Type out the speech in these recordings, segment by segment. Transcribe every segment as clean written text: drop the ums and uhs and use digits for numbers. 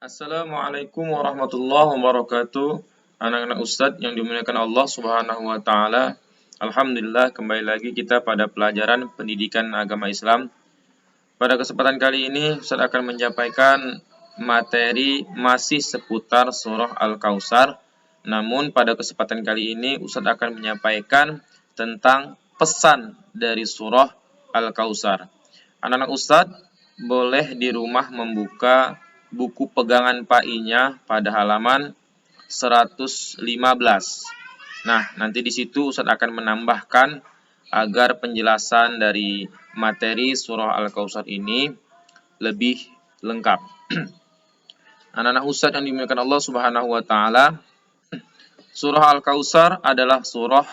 Assalamualaikum warahmatullahi wabarakatuh. Anak-anak Ustadz yang dimuliakan Allah Subhanahu wa taala. Alhamdulillah kembali lagi kita pada pelajaran pendidikan agama Islam. Pada kesempatan kali ini Ustadz akan menyampaikan materi masih seputar surah Al-Kautsar. Namun pada kesempatan kali ini Ustadz akan menyampaikan tentang pesan dari surah Al-Kautsar. Anak-anak Ustadz boleh di rumah membuka buku pegangan PAI-nya pada halaman 115. Nah, nanti di situ Ustadz akan menambahkan agar penjelasan dari materi surah Al-Kautsar ini lebih lengkap. Anak-anak Ustadz yang dimuliakan Allah Subhanahu wa taala, surah Al-Kautsar adalah surah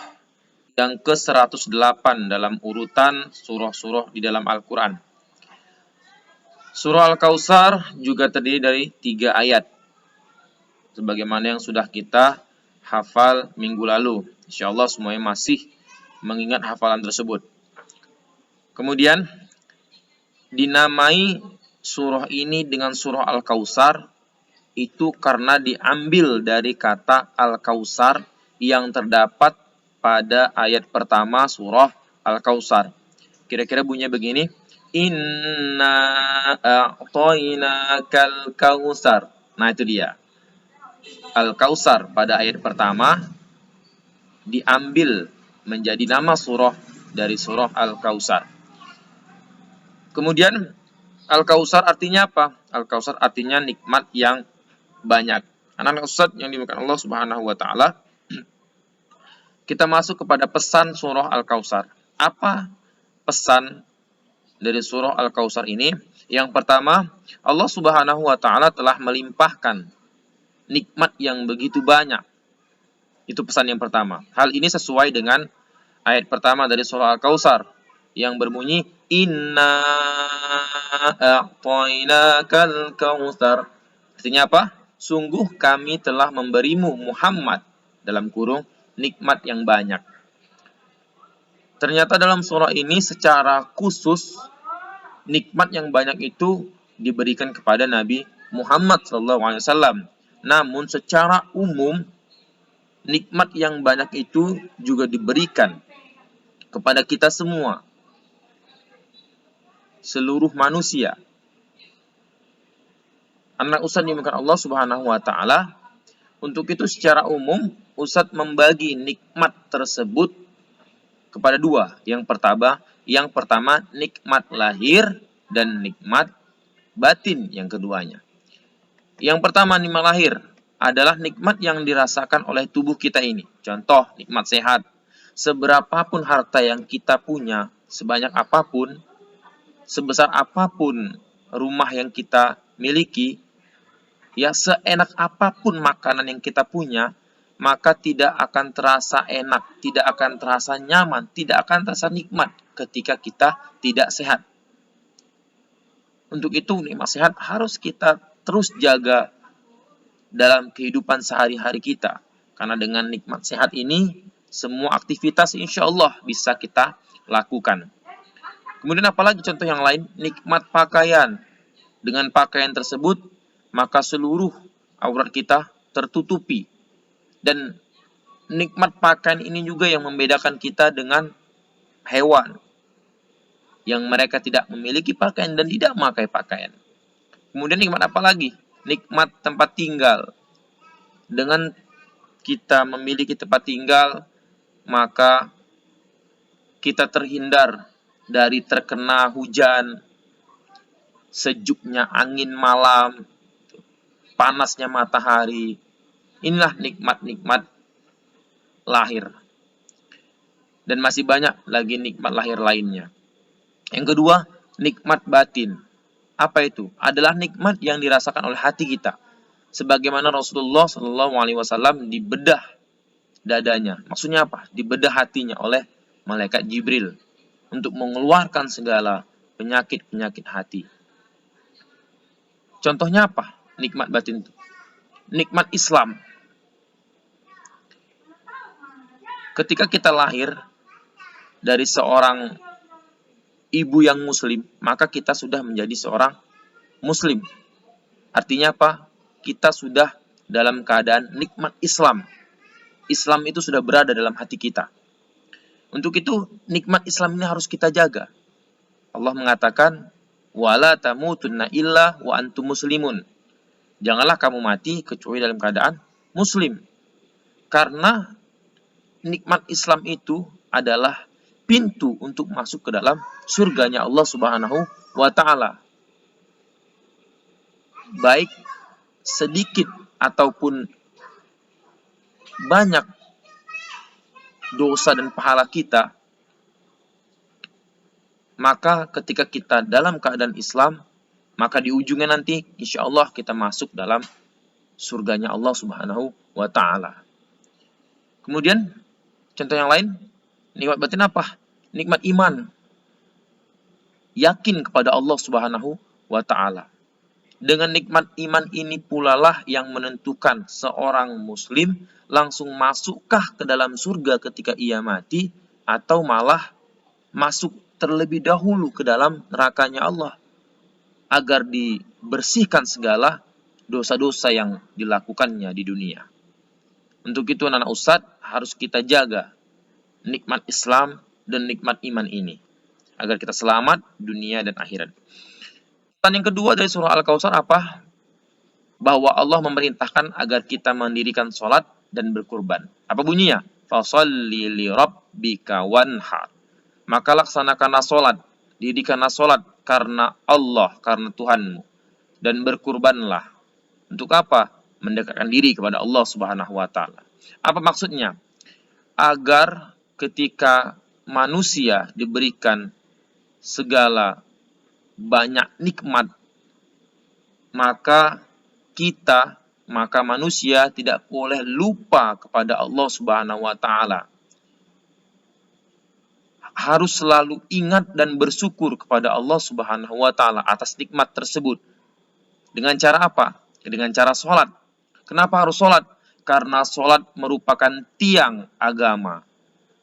yang ke-108 dalam urutan surah-surah di dalam Al-Qur'an. Surah Al-Kautsar juga terdiri dari 3 ayat, sebagaimana yang sudah kita hafal minggu lalu. Insyaallah semuanya masih mengingat hafalan tersebut. Kemudian dinamai surah ini dengan surah Al-Kautsar itu karena diambil dari kata Al-Kautsar yang terdapat pada ayat pertama surah Al-Kautsar. Kira-kira bunyinya begini. Inna a'tainakal kautsar. Nah, itu dia. Al-Kautsar pada ayat pertama diambil menjadi nama surah dari surah Al-Kautsar. Kemudian Al-Kautsar artinya apa? Al-Kautsar artinya nikmat yang banyak. Anak-anak Ustadz yang dimuliakan Allah Subhanahu wa taala, kita masuk kepada pesan surah Al-Kautsar. Apa pesan dari surah Al-Kautsar ini? Yang pertama, Allah Subhanahu wa taala telah melimpahkan nikmat yang begitu banyak. Itu pesan yang pertama. Hal ini sesuai dengan ayat pertama dari surah Al-Kautsar yang berbunyi Inna a'tainakal kautsar. Artinya apa? Sungguh kami telah memberimu Muhammad dalam kurung nikmat yang banyak. Ternyata dalam surah ini secara khusus nikmat yang banyak itu diberikan kepada Nabi Muhammad SAW. Namun secara umum nikmat yang banyak itu juga diberikan kepada kita semua, seluruh manusia. Anak Ustadz dimuliakan Allah Subhanahu wa taala, untuk itu secara umum Ustadz membagi nikmat tersebut kepada dua. Yang pertama nikmat lahir dan nikmat batin yang keduanya. Yang pertama nikmat lahir adalah nikmat yang dirasakan oleh tubuh kita ini. Contoh, nikmat sehat. Seberapapun harta yang kita punya, sebanyak apapun, sebesar apapun rumah yang kita miliki, ya seenak apapun makanan yang kita punya, maka tidak akan terasa enak, tidak akan terasa nyaman, tidak akan terasa nikmat ketika kita tidak sehat. Untuk itu nikmat sehat harus kita terus jaga dalam kehidupan sehari-hari kita. Karena dengan nikmat sehat ini, semua aktivitas insya Allah bisa kita lakukan. Kemudian apalagi contoh yang lain, nikmat pakaian. Dengan pakaian tersebut, maka seluruh aurat kita tertutupi. Dan nikmat pakaian ini juga yang membedakan kita dengan hewan yang mereka tidak memiliki pakaian dan tidak memakai pakaian. Kemudian nikmat apa lagi? Nikmat tempat tinggal. Dengan kita memiliki tempat tinggal, maka kita terhindar dari terkena hujan, sejuknya angin malam, panasnya matahari. Inilah nikmat-nikmat lahir. Dan masih banyak lagi nikmat lahir lainnya. Yang kedua, nikmat batin. Apa itu? Adalah nikmat yang dirasakan oleh hati kita. Sebagaimana Rasulullah SAW dibedah dadanya. Maksudnya apa? Dibedah hatinya oleh malaikat Jibril untuk mengeluarkan segala penyakit-penyakit hati. Contohnya apa? Nikmat batin itu. Nikmat Islam. Ketika kita lahir dari seorang ibu yang muslim, maka kita sudah menjadi seorang muslim. Artinya apa? kita sudah dalam keadaan nikmat Islam. Islam itu sudah berada dalam hati kita. Untuk itu, nikmat Islam ini harus kita jaga. Allah mengatakan, wala tamutunna illa wa antum muslimun. Janganlah kamu mati kecuali dalam keadaan muslim. Karena nikmat Islam itu adalah pintu untuk masuk ke dalam surganya Allah Subhanahu wa Ta'ala. Baik sedikit ataupun banyak dosa dan pahala kita, maka ketika kita dalam keadaan Islam, maka di ujungnya nanti insya Allah kita masuk dalam surganya Allah Subhanahu wa Ta'ala. Kemudian contoh yang lain, nikmat batin apa? Nikmat iman. Yakin kepada Allah Subhanahu wa Ta'ala. Dengan nikmat iman ini pula lah yang menentukan seorang muslim langsung masukkah ke dalam surga ketika ia mati, atau malah masuk terlebih dahulu ke dalam nerakanya Allah, agar dibersihkan segala dosa-dosa yang dilakukannya di dunia. Untuk itu anak-anak Ustadz harus kita jaga nikmat Islam dan nikmat iman ini, agar kita selamat dunia dan akhirat. Dan yang kedua dari surah Al-Kautsar apa? Bahwa Allah memerintahkan agar kita mendirikan sholat dan berkurban. Apa bunyinya? Fasholli li rabbika wanhar. Maka laksanakanlah sholat, dirikanlah sholat karena Allah, karena Tuhanmu. Dan berkurbanlah. Untuk apa? Mendekatkan diri kepada Allah Subhanahu wa Ta'ala. Apa maksudnya? Agar ketika manusia diberikan segala banyak nikmat, maka manusia tidak boleh lupa kepada Allah Subhanahu wa Ta'ala. Harus selalu ingat dan bersyukur kepada Allah Subhanahu wa Ta'ala atas nikmat tersebut. Dengan cara apa? Dengan cara sholat. Kenapa harus sholat? Karena sholat merupakan tiang agama.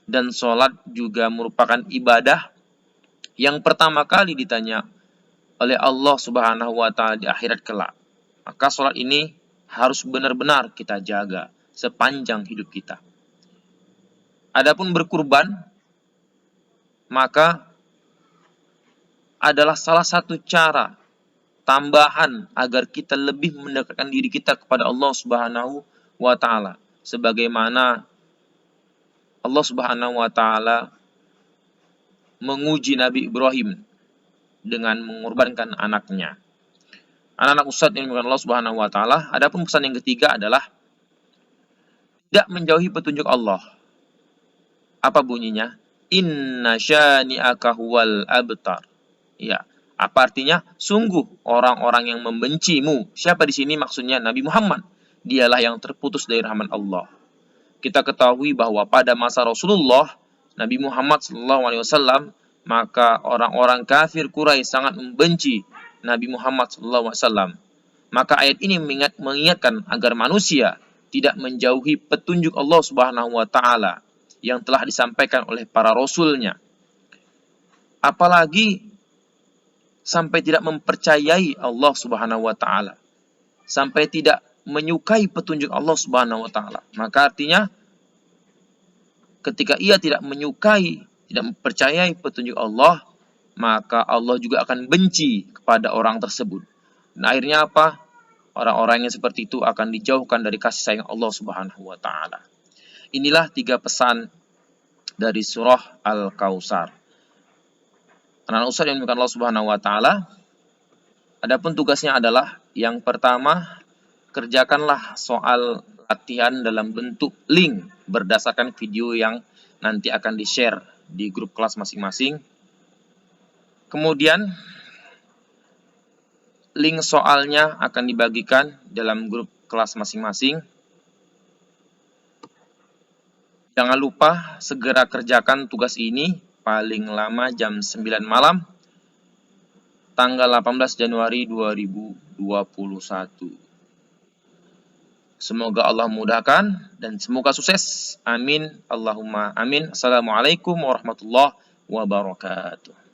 Dan sholat juga merupakan ibadah yang pertama kali ditanya oleh Allah Subhanahu wa Ta'ala di akhirat kelak. Maka sholat ini harus benar-benar kita jaga sepanjang hidup kita. Adapun berkurban, maka adalah salah satu cara tambahan agar kita lebih mendekatkan diri kita kepada Allah Subhanahu wa Ta'ala. Sebagaimana Allah Subhanahu wa Ta'ala menguji Nabi Ibrahim dengan mengorbankan anaknya. Anak-anak Ustadz yang dimuliakan Allah Subhanahu wa Ta'ala, adapun pesan yang ketiga adalah tidak menjauhi petunjuk Allah. Apa bunyinya? Inna syani'aka huwal abtar. Ya, apa artinya? Sungguh orang-orang yang membencimu. Siapa di sini maksudnya? Nabi Muhammad. Dialah yang terputus dari rahmat Allah. Kita ketahui bahwa pada masa Rasulullah, Nabi Muhammad SAW, maka orang-orang kafir Quraisy sangat membenci Nabi Muhammad SAW. Maka ayat ini mengingatkan agar manusia tidak menjauhi petunjuk Allah Subhanahu wa Ta'ala yang telah disampaikan oleh para rasulnya. Apalagi sampai tidak mempercayai Allah Subhanahu wa Ta'ala, sampai tidak menyukai petunjuk Allah Subhanahu wa Ta'ala. Maka artinya ketika ia tidak menyukai, tidak mempercayai petunjuk Allah, maka Allah juga akan benci kepada orang tersebut. Dan akhirnya apa? Orang-orang yang seperti itu akan dijauhkan dari kasih sayang Allah Subhanahu wa Ta'ala. Inilah 3 pesan dari surah Al-Kautsar. Anak-anak Ustadz yang dimuliakan Allah Subhanahu wa Ta'ala, adapun tugasnya adalah yang pertama, kerjakanlah soal latihan dalam bentuk link berdasarkan video yang nanti akan di-share di grup kelas masing-masing. Kemudian link soalnya akan dibagikan dalam grup kelas masing-masing. Jangan lupa segera kerjakan tugas ini paling lama jam 9 malam tanggal 18 Januari 2021. Semoga Allah mudahkan dan semoga sukses. Amin. Allahumma amin. Assalamualaikum warahmatullahi wabarakatuh.